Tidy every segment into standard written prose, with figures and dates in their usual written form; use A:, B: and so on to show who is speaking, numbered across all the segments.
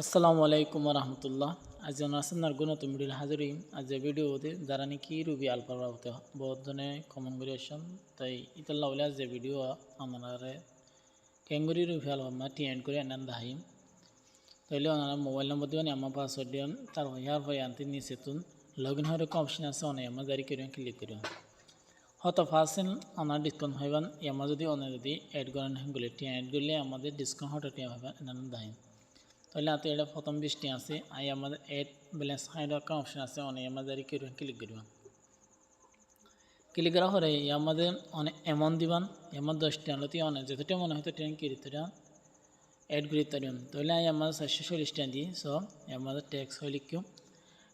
A: আসসালামু আলাইকুম রহমতুল্লাহ। আজ আপনার গুণত ভিডিও হাজির আজ ভিডিওতে যারা নাকি রুবি আলফার হতে বহুত জনে কমেন্ট করে আসেন, তাই ইতাল্লা বলে আজ ভিডিও আমার ক্যাঙ্গুরি রুবি আলফা টিএন্ড করে এনান দাহিম তাইলে ওনারা মোবাইল নম্বর দিবেন, আমার পাসওয়ার্ড দিবেন, তার ইয়ার ভয় আনতে নিচে তুন লগ ইন হওয়ার অপশন আছে, অনেক আমার জারি করিবেন, ক্লিক করিবেন হয়তো পার্সেন্ট ওনার ডিসকাউন্ট হইবেন। আমার যদি অনেক যদি অ্যাড করেন গুলি টিয়া অ্যাড করলে আমাদের ডিসকাউন্ট হয়তো টিয়া হইবেন এনান দাহিম। তাহলে আতে এটা প্রথম 20টি আছে, আই আমাদের এড ব্যালেন্স হাইড একটা অপশন আছে, অনেক আমার জারি করবেন, ক্লিক করবেন। ক্লিক করার পরে আমাদের অনেক এমন দিবান, এমন 10টি আনতে অনেক যতটা মনে হয়তো ট্রেন কিরিতরা এড করিতরিম। তাহলে আই আমাদের 440টা দিই সব আমাদের ট্যাক্স হয়ে লিখিও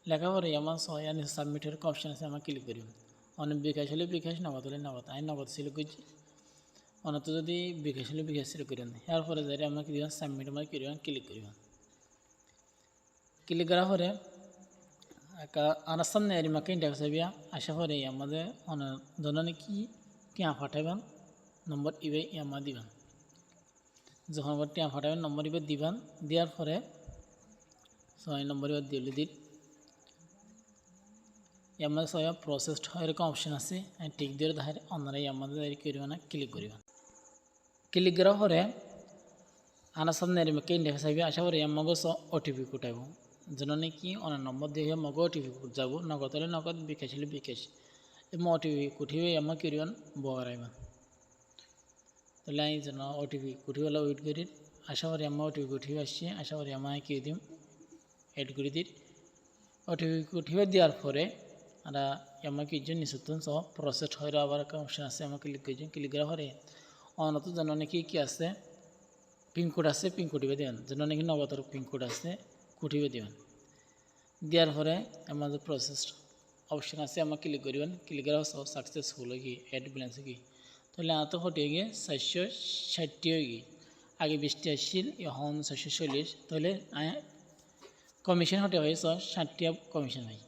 A: লেখা পরে আমার সয়া সাবমিটের অপশন আছে, আমার ক্লিক করিম। অনেক বিকাশ হলে বিকাশ, নগদ হলে নগদ, আই নগদ সিলেক্ট করছি। অনেক যদি বিকাশ হলে বিকাশ সিলেক্ট করেন, এরপরে যাই আমাকে দিবেন সাবমিট, আমার করিবেন, ক্লিক করিবেন। ক্লিক করার পরে আমার সামনে এরিমাকে ইন্টারফেস হবে, আসা পরে আমাদের জন্য কি টিয়া পাঠাবেন নম্বর ইবে আমার দিবেন। যখন আবার টিয়া পাঠাবেন নম্বর ইবে দিবেন, দেওয়ার পরে 6 নম্বর ইবে দিলে দিন আমার সব প্রসেসড এরকম অপশন আছে, টিক দিয়ে ধারে অন্যরাই আমাদের করিবেন, ক্লিক করিবেন। ক্লিক করার পরে আমার সামনে এরিমাকে ইন্টারফেস হবে, আসা পরে আমাকে ওটিপি কোটাইব যেন নাকি অনেক নম্বর দিয়ে মগো ওটিপি কোড যাব, নগদ হলে নগদ, বিকাশ হলে বিকাশ, এবং ওটিপি কুঠিবে আমার করিবেন বগারাইবেন। তাহলে আমি যেন ওটিপি কুঠিবেলা ওয়েট করি, আশা করি আমার ওটিপি কুঠিবে আসছে, আশা করি আমায় কি দিম এড করে দিই। ওটিপি কুঠিবে দেওয়ার পরে আর আমাকে কিছু নিচুন সব প্রসেস হয়ে আবার একটা অপশন আছে, আমাকে ক্লিক করছি। ক্লিক করার পরে অনত যেন নাকি কি আছে পিনকোড আছে, পিনকোড দিবে দেবেন, যেন নাকি নগদের পিনকোড আছে কুঠিবে দেবেন। দেওয়ার পরে আমাদের প্রসেস অপশন আছে, আমার ক্লিক করবেন। ক্লিক করা সাকসেসফুল হয়ে গিয়ে অ্যাড ব্যালেন্স গিয়ে তাহলে এত হটে গিয়ে 460 হয়ে গিয়ে আগে 20টি আসছিল, এখন 440, তাহলে কমিশন হটে হয়ে 60টি কমিশন হয়।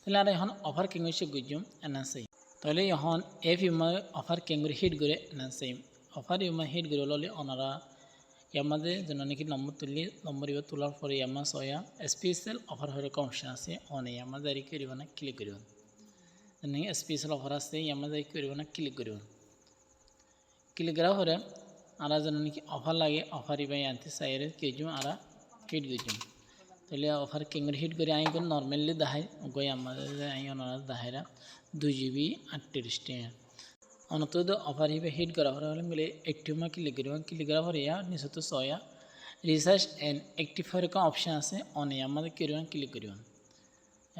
A: তাহলে আর এখন অফার কেঙ্গুরি সে গুজুম এনান্সাই, তাহলে এখন এফ ইউমা অফার কেঙ্গুরি হিট করে এনান্সাই অফার ইউমা হিট করে ললে ওনারা আমাদের যেন নাকি নম্বর তুললে নম্বর এবার তোলার পরে আমার সয়া স্পেশাল অফার হয়ে অপশন আছে, অনেক আমার জারি করব না, ক্লিক করবেন। স্পেশাল অফার আছে আমার জারি করব না, ক্লিক করবেন। ক্লিক করার পরে আর যেন নাকি অফার লাগে অফার ইবাই আনতে চাইরে কেজুম আর হিট গেজুম, তাহলে অফার কেঙ্গুরি হিট করে আই নর্মালি দেখাই গই আমাদের আই ওনারা দেখাইরা 2GB 38 টাকা অনত অফার হিবে হিট করা হলে মিলে একটিমা ক্লিক করবেন। ক্লিক করার পরে নিচে তো সয়া রিসার্চ অ্যান্ড অ্যাক্টিভ এরকম অপশন আছে, অনে আমাদের করবেন, ক্লিক করবেন,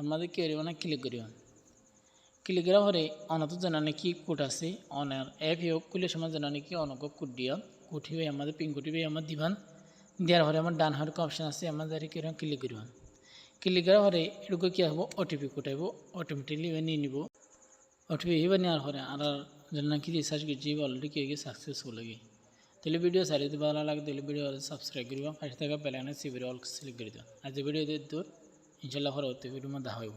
A: আমাদের করবেন, ক্লিক করবেন। ক্লিক করার পরে অনত জানা কি কোড আছে অনার অ্যাপ হোক খুলে সময় জানা কি অনক কোড দিয়া কুঠিবে আমাদের পিন কুঠিবে আমার দিবান। দেওয়ার পরে আমার ডান হার অপশন আছে, আমার জারি করবেন, ক্লিক করবেন। ক্লিক করার পরে এটুকু কী হবো ওটিপি কোটাইব, অটোমেটিকলি নিয়ে নিব। ওটিপি এবার নেওয়ার পরে আর যেন কি রিসার্চ করছি অলরেডি কি গিয়ে সাকসেসফুল হয়ে গিয়ে। তাহলে ভিডিও সারি ভালো লাগে তাহলে ভিডিও সাবস্ক্রাইব করবা, পাশে থাকা বেল আইকনে সিবির অল সিলেক্ট করে দিও। আজ ভিডিও দূর ইনশাল্লাহ পরবর্তী ভিডিও দেখা হইব।